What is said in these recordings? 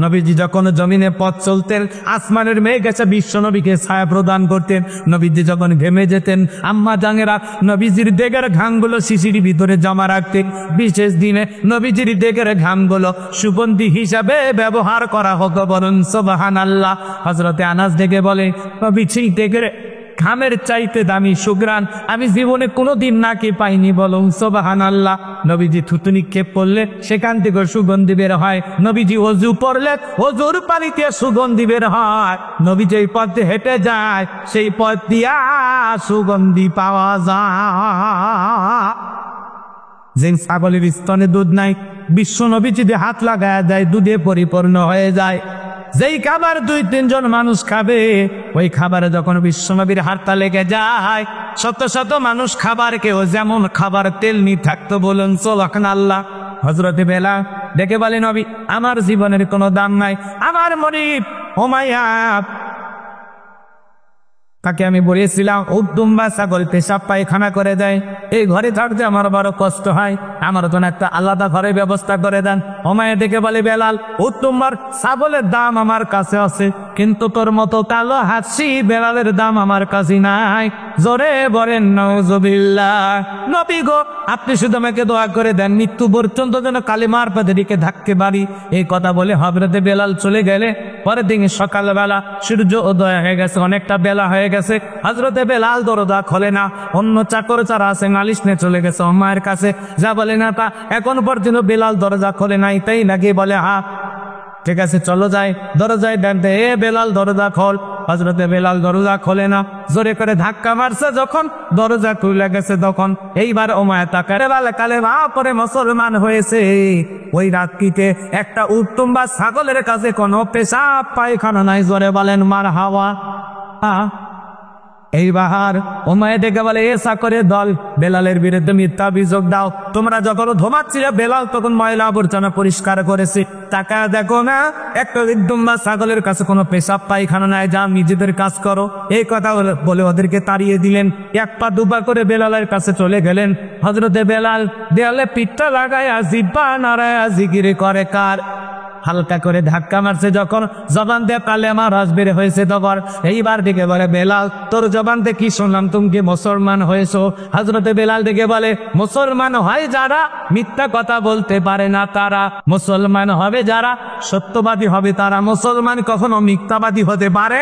নবীজি যখন জমিনে পথ চলতেন, আসমানের মেঘ এসে বিশ্ব নবীকে ছায়া প্রদান করতেন। নবীজি যখন ঘেমে যেতেন, আম্মা জানেরা নবীজির দেগের ঘামগুলো শিশির ভিতরে জমা রাখতেন। বিশেষ দিনে নবীজির দেগের ঘামগুলো সুগন্ধি হিসাবে ব্যবহার করা হতো। বলুন সুবহানাল্লাহ। হযরতে আনাস ডেকে বলে, নবীজি দেগের ঘামের চাইতে দামি সুঘ্রাণ আমি জীবনে কোনোদিন নাকি পাইনি। বলুন সুবহানাল্লাহ। নবীজি থুতু নিক্ষেপ করলে সেখান থেকে সুগন্ধি বের হয়। নবীজি ওযু করলে ওযুর পানিতে সুগন্ধি বের হয়। নবী যেই পথ দিয়ে হেঁটে যায় সেই পথ দিয়া সুগন্ধি পাওয়া যায়। যে ছাগলের স্তনে দুধ নাই, বিশ্ব নবী যদি হাত লাগায় দেয় দুধে পরিপূর্ণ হয়ে যায়। যেই খাবার 2-3 জন মানুষ খাবে, ওই খাবারে যখন বিশ্বনবীর হাতটা লেগে যায়, শত শত মানুষ খাবার কেউ যেমন খাবার তেল নি থাকতো। বলুন সুবহানাল্লাহ। হযরতে বেলাল ডেকে বলে, নবী আমার জীবনের কোনো দাম নাই, আমার মনিব উমাইয়া তাকে আমি বলেছিলাম উদ্দুম্বা ছাগল পেশাব পায়খানা করে দেয়, এই ঘরে থাকতে আমার বড় কষ্ট হয়, আমার তো একটা আলাদা ঘরে ব্যবস্থা করে দেন। উমাইয়া ডেকে বলে, বেলাল উদ্দুম্বার ছাগলের দাম আমার কাছে আছে, কিন্তু তোর মতো কালো হাসি বেলালের দাম আমার কাছে নাই। জোরে বলেন নাউজুবিল্লাহ। নবী গো আপনি শুধু আমাকে দোয়া করে দেন মৃত্যু পর্যন্ত যেন কালিমার পথে দিকে থাকতে পারি। এই কথা বলে হযরতে বেলাল চলে গেলে পরের দিন সকালবেলা সূর্য উদয় হয়ে গেছে, অনেকটা বেলা হয়ে গেছে। হযরতে বেলাল দরজা খোলে না। অন্য চাকর যারা আছে নালিশ নিয়ে চলে গেছে মায়ের কাছে, যা বলে না তা এখন পর্যন্ত বেলাল দরজা খোলে নাই, তাই নাকি বলে হ্যাঁ ঠিক আছে চলো যাই। দরজায় ডাক দেয়, এ বেলাল দরজা খোল। হযরতে বেলাল দরজা খোলে না, জোরে করে ধাক্কা মারছে, যখন দরজা খুলে গেছে তখন এইবার উমাইয়া তাকারে বলে, কালেমা পড়ে মুসলমান হয়েছে। ওই রাত্রিতে একটা উত্তম্বা ছাগলের কাছে কোনো পেশাব পায়খানা নাই। জোরে বলেন মারহাবা। এইবার উমাইয়া ডেকে বলে, এ চাকরের দল বেলালের বিরুদ্ধে মিথ্যা অভিযোগ দাও। তোমরা যখন ধোমাচ্ছিলে বেলাল তখন ময়লা আবর্জনা পরিষ্কার করেছে, টাকা দেখো না একটা উদ্দুম্বা ছাগলের কাছে কোনো পেশাব পায়খানা নাই, যা নিজেদের কাজ করো। এই কথা বলে ওদেরকে তাড়িয়ে দিলেন। এক পা দুপা করে বেলালের কাছে চলে গেলেন। হযরতে বেলাল দেয়ালে পিঠটা লাগায়া জিব্বা নাড়ায়া জিকির করে কার? হালকা করে ধাক্কা মারছে, যখন জবান দিয়ে কালেমা রস বের হয়েছে তখন এইবার দিকে বলে, বেলাল তোর জবান দিয়ে কি শুনলাম তুমি কি মুসলমান হয়েছো? হযরতে বেলাল দিকে বলে, মুসলমান হয় যারা মিথ্যা কথা বলতে পারে না তারা, মুসলমান হবে যারা সত্যবাদী হবে তারা। মুসলমান কখনো মিথ্যাবাদী হতে পারে?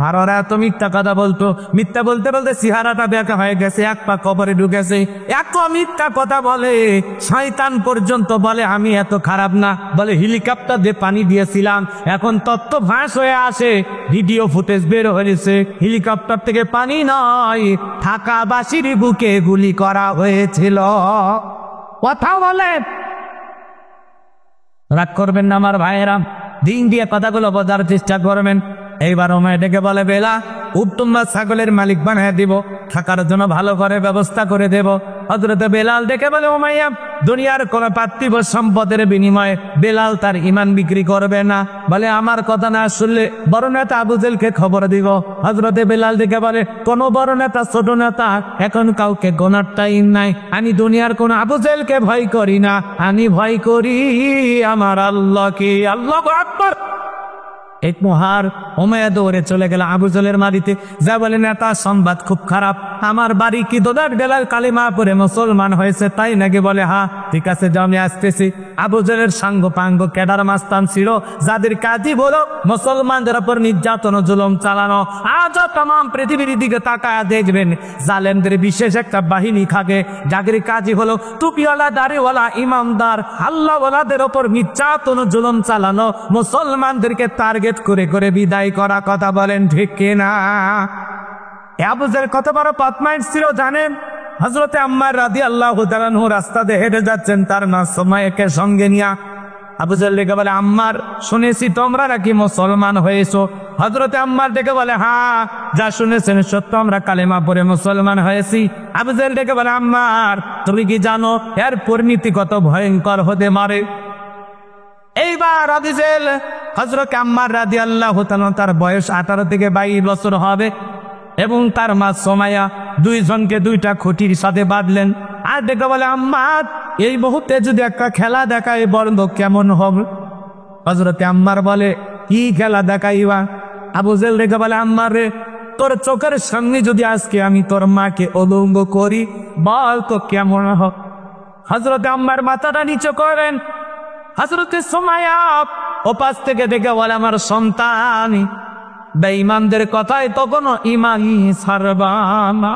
আর ওরা এত মিথ্যা কথা বলতো, মিথ্যা বলতে বলতে চেহারাটা বেঁকা হয়ে গেছে, এক পা কবরে ঢুকেছে। এত মিথ্যা কথা বলে শয়তান পর্যন্ত বলে আমি এত খারাপ না, বলে হেলিকপ্টার দিয়ে পানি দিয়েছিলাম, এখন তত্ত্ব ফাঁস হয়ে আসে, ভিডিও ফুটেজ বের হয়েছে, হেলিকপ্টার থেকে পানি নয় ঢাকাবাসীর বুকে গুলি করা হয়েছিল। কথা বলে রাগ করবেন না আমার ভাইয়েরা, দিন দিয়ে কথাগুলো বোঝার চেষ্টা করবেন। এইবার উমাইয়া ডেকে বলে, বেলা উত্তম্বা ছাগলের মালিক বানিয়ে দিব, থাকার জন্য ভালো করে ব্যবস্থা করে দেব। হযরতে বেলাল ডেকে বলে, উমাইয়া দুনিয়ার কোন পার্থিব সম্পদের বিনিময়ে বেলাল তার ঈমান বিক্রি করবে না। বলে আমার কথা না শুনলে বড় নেতা আবু জেলকে খবর দিব। হযরতে বেলাল ডেকে বলে, কোন বড় নেতা ছোট নেতা এখন কাউকে গোনার টাইম নাই, আমি দুনিয়ার কোন আবু জেলকে ভয় করি না, আমি ভয় করি আমার আল্লাহকে। আল্লাহু আকবার। এক মুহার উমাইয়া দৌড়ে চলে গেল আবু জেলের বাড়িতে, যা বলে নেতা সংবাদ খুব খারাপ, আমার বাড়ি কি দোদার বেলাল কালিমা পড়ে মুসলমান হয়েছে তাই নাকি? বলে হ্যাঁ ঠিক আছে যাও আমি আসতেছি। আবু জেলের সাঙ্গ পাঙ্গ ক্যাডার মাস্তান ছিল, যাদের কাজই বলো মুসলমানদের উপর নির্যাতন জুলুম চালানো। আজও তাম পৃথিবীর দিকে তাকায় দেখবেন জালেমদের বিশেষ একটা বাহিনী থাকে, যাদের কাজই হলো টুপিওয়ালা দাড়িওয়ালা ইমামদার আল্লাহওয়ালাদের ওপর নির্যাতন জুলুম চালানো, মুসলমানদেরকে টার্গেট করে করে বিদায় করা। কথা বলেন ঠিক কিনা? আবু জেল কত বড় পাতমাইন্ড ছিল জানেন? হযরতে আম্মার রাদিয়াল্লাহু তাআলা আনহু রাস্তা দিয়ে হেঁটে যাচ্ছেন, তার মা সুমাইয়াকে সঙ্গে নিয়া। আবু জেল ডেকে বলে, আম্মার শুনেছি তোমরা নাকি মুসলমান হয়েছো। হযরতে আম্মার ডেকে বলে, হ্যাঁ যা শুনেছেন সত্য, আমরা কালেমা পড়ে মুসলমান হয়েছি। আবু জেল ডেকে বলে, আম্মার তুমি কি জানো এর পরিণতি কত ভয়ঙ্কর হতে পারে? এইবার আবু জেল হযরত আম্মার রাদিয়াল্লাহু তাআলা তার বয়স 18 থেকে 22 বছর হবে এবং তার মা সুমাইয়া দুইজনকে দুইটা খুঁটির সাথে বাঁধলেন। আর ডেকে বলে, আম্মা এই মুহূর্তে যদি একটা খেলা দেখায় বলবো কেমন হবে? হযরতে আম্মার বলে, কি খেলা দেখাইবা? আবু জেহেল দেখে বলে, আম্মার রে, তোর চোখের সামনে যদি আজকে আমি তোর মাকে উলঙ্গ করি, বল তো কেমন হবে? হযরতে আম্মার মাথাটা নিচু করেন। হযরতে সুমাইয়া ওপাশ থেকে দেখে বলে, আমার সন্তান, বেঈমানদের কথায় তো কোনো ঈমানই ছাড়বা না।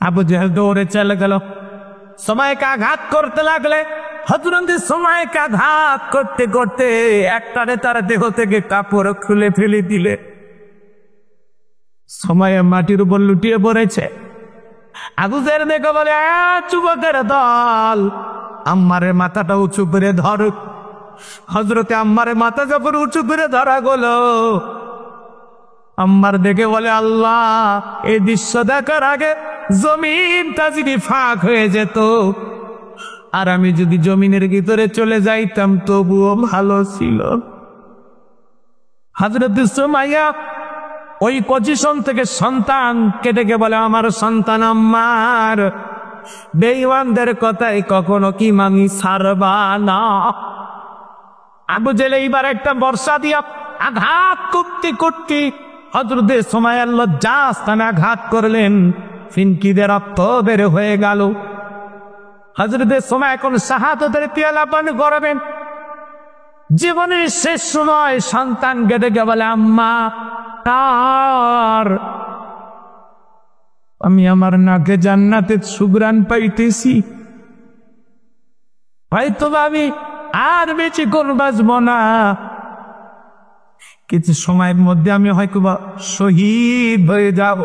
আবু জেহেল দৌড়ে চলে গেল, সুমাইয়াকে আঘাত করতে লাগলে। হযরত সুমাইয়াকে আঘাত করতে করতে একটারে তার দেহ থেকে কাপড় খুলে ফেলে দিলে। সুমাইয়া মাটির উপর লুটিয়ে পড়েছে। আবু জেহেল দেখে বলে, যুবকের দল, আম্মারের মাথাটা উঁচু করে ধর। হযরতে আম্মারের মাথা যখন উঁচু করে ধরা গেল, আম্মার দেখে বলে, আল্লাহ, এই দৃশ্য দেখার আগে জমিনটা যদি ফাঁক হয়ে যেত, আর আমি যদি জমিনের ভিতরে চলে যাইতাম তবুও ভালো ছিল। হযরত সুমাইয়া ওই পজিশন থেকে সন্তান কেটে বলে, আমার সন্তান আম্মার, বেঈমানদের কথাই কখনো কি আমি ছাড়বা না। আবু জেহেল এইবার একটা বর্ষা দিয়া আঘাত করতে করতে হযরত সুমাইয়ার লজ্জাস্থানে আঘাত করলেন। ফিনকিদের রক্ত বের হয়ে গেল। হযরত সুমাইয়া এখন শাহাদাতের পেয়ালা পান করবেন। জীবনের শেষ সময় সন্তান কেটে বলে, আম্মা, আমি আমার নাকে জান্নাতের সুঘ্রাণ পাইতেছি, হয়তো আমি আর বেঁচে কোন বাঁচব না, কিছু সময়ের মধ্যে আমি হয়তো শহীদ হয়ে যাব।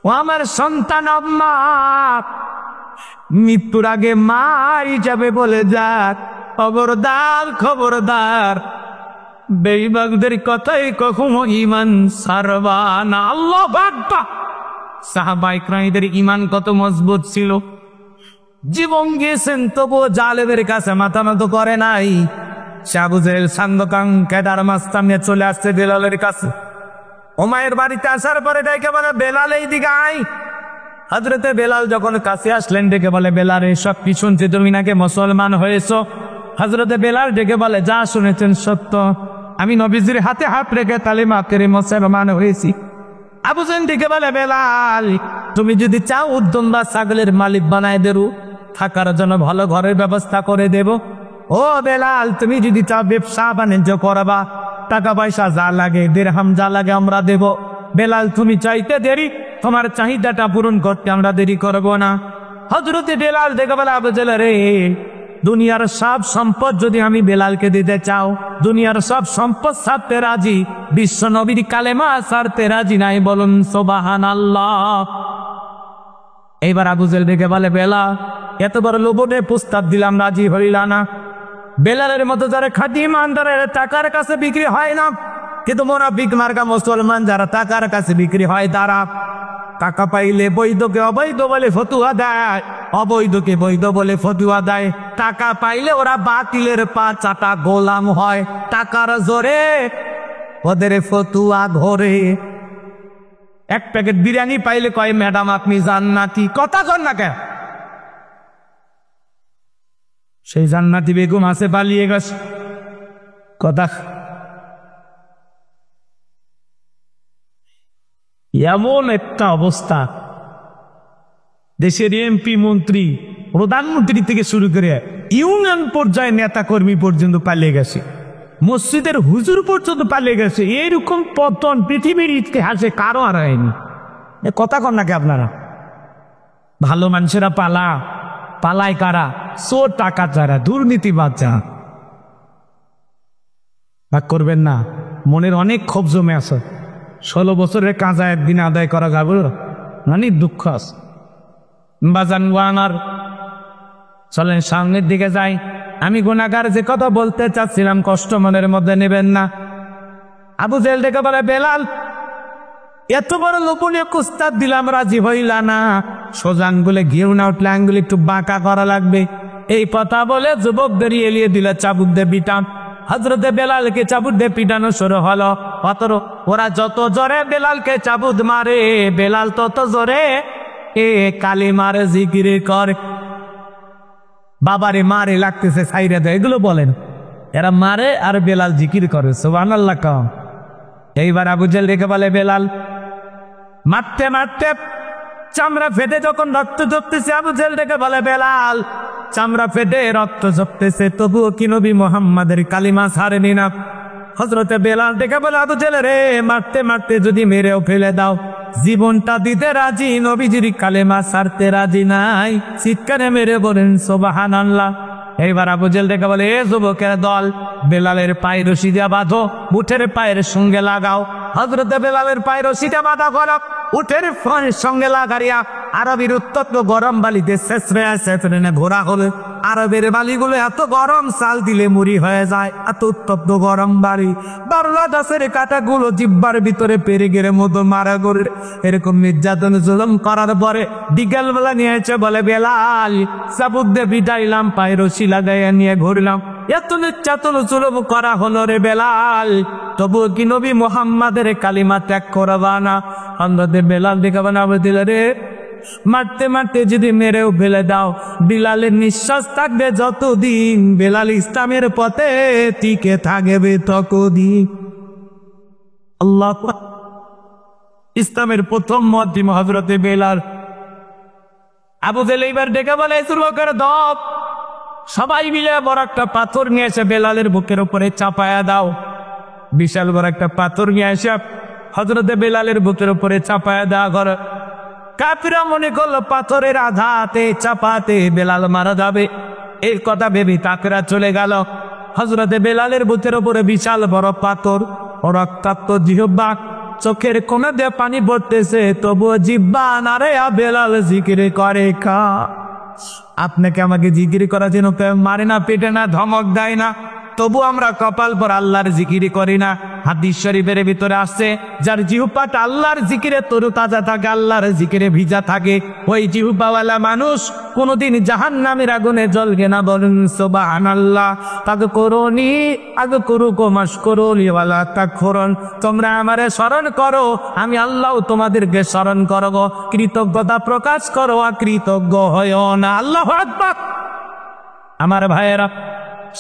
ও আমার সন্তান, আম্মা, মৃত্যুর আগে মাই যাবে বলে যাক, খবরদার খবরদার, বেঈমানদের কথাই কখনো ঈমান ছাড়বা না। আল্লাহু আকবার। সাহাবায়ে কেরামদের ঈমান কত মজবুত ছিল, জীবন গিয়েছেন তবুও জালেমের কাছে মাথা নত করে নাই। আবু জেহেল সান্দকাং কেদার মাস্তান নিয়ে চলে আসছে বেলালের কাছে। উমাইয়ের বাড়িতে আসার পরে ডেকে বলে, বেলাল, এই দিকে আয়। হযরতে বেলাল যখন কাছে আসলেন, ডেকে বলে, বেলাল, এসব কি শুনছি, তুমি নাকি মুসলমান হয়েছো? হযরতে বেলাল ডেকে বলে, যা শুনেছেন সত্য, আমি নবীজির হাতে হাত রেখে কালিমা পড়ে মুসলমান হয়েছি। আবু জেহেল ডেকে বলে, বেলাল, তুমি যদি চাও উদ্দম্বা ছাগলের মালিক বানায় দেব, থাকার জন্য ভালো ঘরের ব্যবস্থা করে দেব। ও বেলাল, তুমি যদি চাও ব্যবসা বাণিজ্য করবা, টাকা পয়সা যা লাগে, দিরহাম যা লাগে আমরা দেব। বেলাল, তুমি চাইতে দেরি, তোমার চাহিদাটা পূরণ করতে আমরা দেরি করব না। হযরতে বেলাল দেখে বলে, আবু জেহেল রে, দুনিয়ার সব সম্পদ যদি আমি বেলালকে দিতে চাও, দুনিয়ার সব সম্পদ ছাড়তে রাজি, বিশ্ব নবীর কালেমা ছাড়তে রাজি নাই, বলুন সুবহানাল্লাহ। এইবার আবু জেহেল দেখে বলে, বেলাল, এত বড় লোভনে প্রস্তাব দিলাম, রাজি হইলা না? বেলালের মতো যারা খাঁটি ইমানদারের টাকার কাছে বিক্রি হয় না, কিন্তু মুনাফিক মার্কা মুসলমান যারা টাকার কাছে বিক্রি হয়, তারা টাকা পাইলে বৈধকে অবৈধ বলে ফতুয়া দেয়, অবৈধকে বৈধ বলে ফতুয়া দেয়। টাকা পাইলে ওরা বাতিলের পা চাটা গোলাম হয়, টাকার জোরে ওদের ফতুয়া ঘরে। এক প্যাকেট বিরিয়ানি পাইলে কয়, ম্যাডাম আপনি জান্নাতি। কথা কন না কেন? সেই জান্নাতি বেগম আছে পালিয়ে গেছে। কথা এমন একটা অবস্থা, দেশের এমপি, মন্ত্রী, প্রধানমন্ত্রী থেকে শুরু করে ইউনিয়ন পর্যায়ে নেতা কর্মী পর্যন্ত পালিয়ে গেছে, মসজিদের হুজুর পর্যন্ত পালিয়ে গেছে। এইরকম পতন পৃথিবীর ইতিহাসে কারো আর হয়নি। কথা কন নাকি আপনারা? ভালো মানুষেরা পালায় কারা? চোর, টাকা যারা, দুর্নীতিবাজ যারা। ভাগ করবেন না, মনের অনেক ক্ষোভ জমে আছে। 16 বছরের কাজা একদিন আদায় করা যাবে, মানে দুঃখ আছে। বাজান ওয়ানার, চলেন সামনের দিকে যাই। আমি গুনাহগার, যে কথা বলতে চাচ্ছিলাম কষ্ট মনের মধ্যে নেবেন না। আবু জেহেল ডেকে বলে, বেলাল, এত বড় লোভনীয় প্রস্তাব দিলাম, রাজি হইলা না? সোজা আঙ্গুলে ঘিউ না উঠলে আঙ্গুলে একটু বাঁকা করা লাগবে। এই কথা বলে যুবকদের এলিয়ে দিলে চাবুক দিয়ে পিটান। হযরতে বেলালকে চাবুক দিয়ে পিটানো শুরু হলো। ওরা যত জোরে বেলালকে চাবুক মারে, বেলাল তত জোরে কালিমার জিকির করে। বাবারে মারে লাগতেছে, সাইরে দেয়, এগুলো বলেন। এরা মারে আর বেলাল জিকির করে সুবহানাল্লাহ কম। এইবার আবু জেহেল রেখে বলে বেলাল মারতে মারতে চামড়া ফেটে যখন রক্ত ঝরতেছে, আবু জেহেল রেখে বলে বেলাল চামড়া ফেটে রক্ত ঝরতেছে তবুও কি নবী মুহাম্মাদের কালিমা ছাড়েনি না? হযরতে বেলাল দেখে বলে আবু জেহেল রে, মারতে মারতে যদি মেরেও ফেলে দাও জীবনটা দিতে রাজি, নবীজির কালেমা ছাড়তে রাজি নাই। চিৎকারে মেরে বলেন সুবহানাল্লাহ। এইবার আবু জেহেল দেখে বলে এ যুবকের দল, বেলালের পায়ে রশি দিয়া বাঁধো, উটের পায়ের সঙ্গে লাগাও। হযরতে বেলালের পায়ে রশিটা বাঁধা করো, উটের পায়ের সঙ্গে লাগাইয়া আরবের উত্তপ্ত গরম বালিতে ছেঁচড়ে ঘোরা হলে আরবের বালিগুলো এত গরম, চাল দিলে মুড়ি হয়ে যায়, এত উত্তপ্ত গরম বাড়ি। বারলা গাছের কাঁটাগুলো জিব্বার ভিতরে পেরে গেলে মতো মারা করে এরকম নির্যাতন জুলুম করার পরে বিকেলবেলা নিয়েছে বলে বেলাল চাবুক দিয়ে বিটাইলাম, পায়ে রশি লাগাইয়া নিয়ে ঘুরলাম, এত নির্যাতন জুলুম করা হলো রে বেলাল, তবুও কি নবী মুহাম্মাদের কালিমা ত্যাগ করবা না? হযরতে বেলাল দেখাবে না দিল রে, মারতে মারতে যদি মেরেও ফেলে দাও বিলালের নিঃশ্বাস থাকবে যতদিন, বেলাল ইসলামের পথে টিকে থাকবে ততদিন। আল্লাহ ইসলামের প্রথম মুয়াজ্জিন হযরতে বেলাল। আবু জেহেল এইবার ডেকে বলে যুবকের দল, সবাই মিলে বড় একটা পাথর নিয়ে এসে বেলালের বুকের উপরে চাপায়া দাও। বিশাল বড় একটা পাথর নিয়ে এসে হযরতে বেলালের বুকের উপরে চাপায়া দেওয়া ঘর। কাফিরা মনে করলো পাথরের আঘাতে চাপাতে বেলাল মারা যাবে, এই কথা ভেবে কাফিরা চলে গেল। হযরতে বেলালের বুকের উপরে বিশাল বড় পাথর, রক্তাক্ত জিহ্বা, চোখের কোণে দিয়ে পানি পড়তেছে, তবুও জিহ্বা নারে বেলাল জিকির করে খা। আপনাকে আমাকে জিকির করার জন্য মারে না, পেটে না, ধমক দেয় না, তবু আমরা কপাল পর আল্লাহর জিকিরি করি না। হাদিস শরীফের ভিতরে আসছে যার জিহ্বাটা আল্লাহর জিকিরে তরুতাজা থাকে, আল্লাহর জিকিরে ভিজা থাকে, ওই জিহ্বাওয়ালা মানুষ কোনোদিন জাহান্নামের আগুনে জ্বলবে না। বলুন সুবহানাল্লাহ। তাযকুরুনি আযকুরুকুম ওয়াশকুরুলি ওয়ালা তাকফুরুন, তোমরা আমারে স্মরণ করো, আমি আল্লাহ তোমাদেরকে স্মরণ করব, কৃতজ্ঞতা প্রকাশ করো, অকৃতজ্ঞ হয়ো না। আল্লাহু আকবার। আমার ভাইয়েরা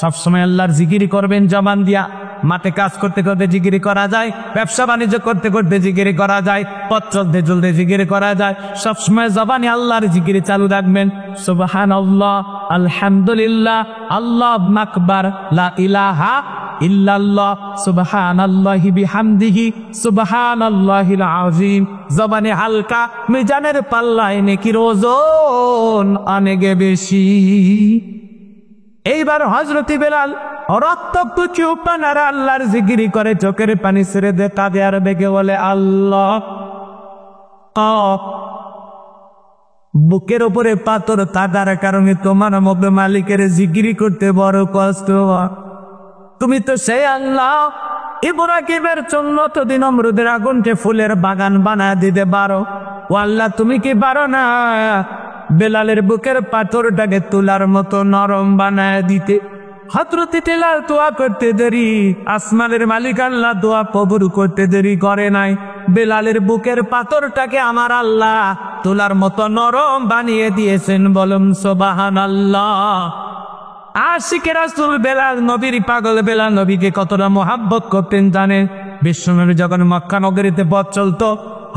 সবসময় আল্লাহর জিকিরি করবেন জবান দিয়া। মাঠে কাজ করতে করতে জিকিরি করা যায়, ব্যবসা বাণিজ্য করতে করতে জিকিরি করা যায়, পথ চলতে চলতে জিকিরি করা যায়। সবসময় জবানে আল্লাহর জিকিরি চালু রাখবেন। সুবহানাল্লাহ, আলহামদুলিল্লাহ, আল্লাহু আকবার, লা ইলাহা ইল্লাল্লাহ, সুবহানাল্লাহি বিহামদিহি, সুবহানাল্লাহিল আযীম। জবানে হালকা, মিজানের পাল্লায় নেকির ওজন অনেক বেশি। এইবার হযরতে বেলাল রক্তাক্ত চুপানারা আল্লাহর জিকিরি করে, চোখের পানি ছেড়ে দে, কাঁদে আর বেগে বলে আল্লাহ। বুকের উপরে পাথর থাকার কারণে তোমার মতো মালিকের জিকিরি করতে বড় কষ্ট হয়। তুমি তো সেই আল্লাহ ইব্রাহিমের জন্য তদিন নমরুদের আগুনকে ফুলের বাগান বানায় দিতে পারো। ও আল্লাহ, তুমি কি পারো না বেলালের বুকের পাথরটাকে তুলার মতো নরম বানায় দিতে? হযরতে বেলাল দোয়া করতে দেরি, আসমানের মালিক আল্লাহ দোয়া কবুল করতে দেরি করে নাই। বেলালের বুকের পাথরটাকে আমার আল্লাহ তুলার মতো নরম বানিয়ে দিয়েছেন। বলুন সুবহানাল্লাহ। আশিকে রাসূল বেলাল, নবীর পাগল বেলাল নবীকে কতটা মোহাব্বত করতেন জানেন? বিশ্বনবী যখন মক্কা নগরীতে পথ চলতো,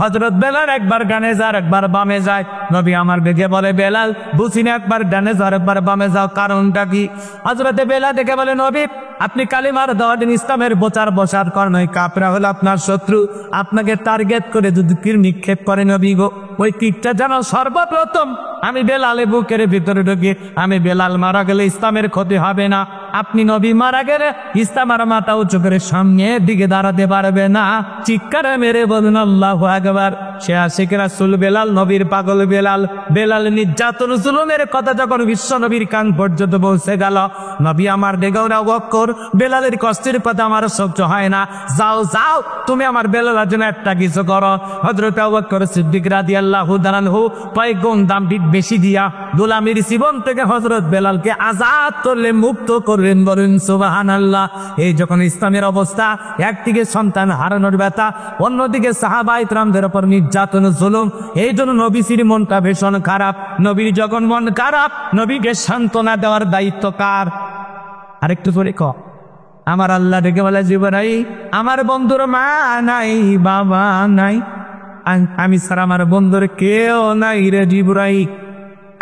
হযরত বেলাল একবার ডানে যায় একবার বামে যায়। নবী আমার বেগে বলে বেলাল বুঝি না, একবার ডানে যাও একবার বামে যাও, কারণটা কি? হযরতে বেলাল দেখে বলে নবী আপনি কালিমার দাওয়াত দিন, ইসলামের প্রচার প্রসার করেন, ওই কাফেররা হলো আপনার শত্রু, আপনাকে টার্গেট করে যদি তীর নিক্ষেপ করে নবী গো, ওই তীরটা যেন সর্বপ্রথম আমি বেলালের বুকের ভিতরে ঢুকি। আমি বেলাল মারা গেলে ইসলামের ক্ষতি হবে না, আপনি নবী মারা গেলে ইসলাম আর মাথা উঁচু করে সামনের দিকে দাঁড়াতে পারবে না। চিৎকারে মেরে বলুন আল্লাহু আকবার। সে আশিক রাসূল বেলাল, নবীর পাগল বেলাল। বেলাল নির্যাতন জুলুমের কথা যখন বিশ্ব নবীর কান পর্যন্ত পৌঁছে গেল, নবী আমার ডেগাওরা বক্কর, বেলালের কষ্টের কথা আমার সহ্য হয় না, যাও যাও তুমি আমার বেলালের জন্য একটা কিছু করো। হযরত আবু বকর সিদ্দিক রাদিয়াল্লাহু তাআলা আনহু কয়েকগুণ দাম বেশি দিয়া গোলামীর জীবন থেকে হযরত বেলালকে আজাদ করলেন, মুক্ত করলেন। বলেন সুবহানাল্লাহ। এই যখন ইসলামের অবস্থা, একদিকে সন্তান হারানোর ব্যথা, অন্যদিকে সাহাবায়ে কেরামদের উপর নির্যাতন জুলুম, এই জন্য নবীর মনটা ভীষণ খারাপ। নবীর যখন মন খারাপ, নবীকে সান্ত্বনা দেওয়ার দায়িত্ব কার? আরেকটু জোরে ক। আমার আল্লাহ ডেকে বলে জিবরাইল আমার বন্ধুর মা নাই বাবা নাই, আমি ছাড়া আমার বন্ধুর কেউ নাই রে জিবরাইল।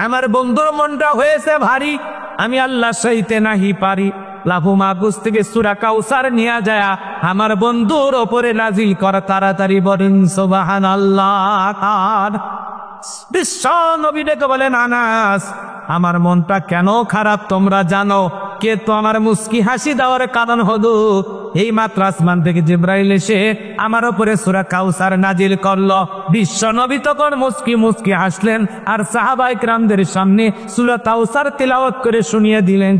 আমার বন্ধুর মনটা হয়েছে ভারী, আমি আল্লাহ সইতে নাহি পারি। লাহু মাহফুজ থেকে সূরা কাউসার নিয়ে যায় আমার বন্ধুর ওপরে নাজিল কর, তাড়াতাড়ি বলেন সুবহানাল্লাহ। বিশ্ব নবী ডেকে বলেন আনাস আমার মনটা কেন খারাপ তোমরা জানো? কে তো আমার মুস্কি হাসি দেওয়ার কারণ হলো এই মাত্র আসমান থেকে জিবরাইল এসে আমার উপরে সূরা কাউসার নাজিল করলো। বিশ্ব নবী তখন মুস্কি মুস্কি হাসলেন আর সাহাবায়ে কেরামদের সামনে সূরা কাউসার তিলাওয়াত করে শুনিয়ে দিলেন।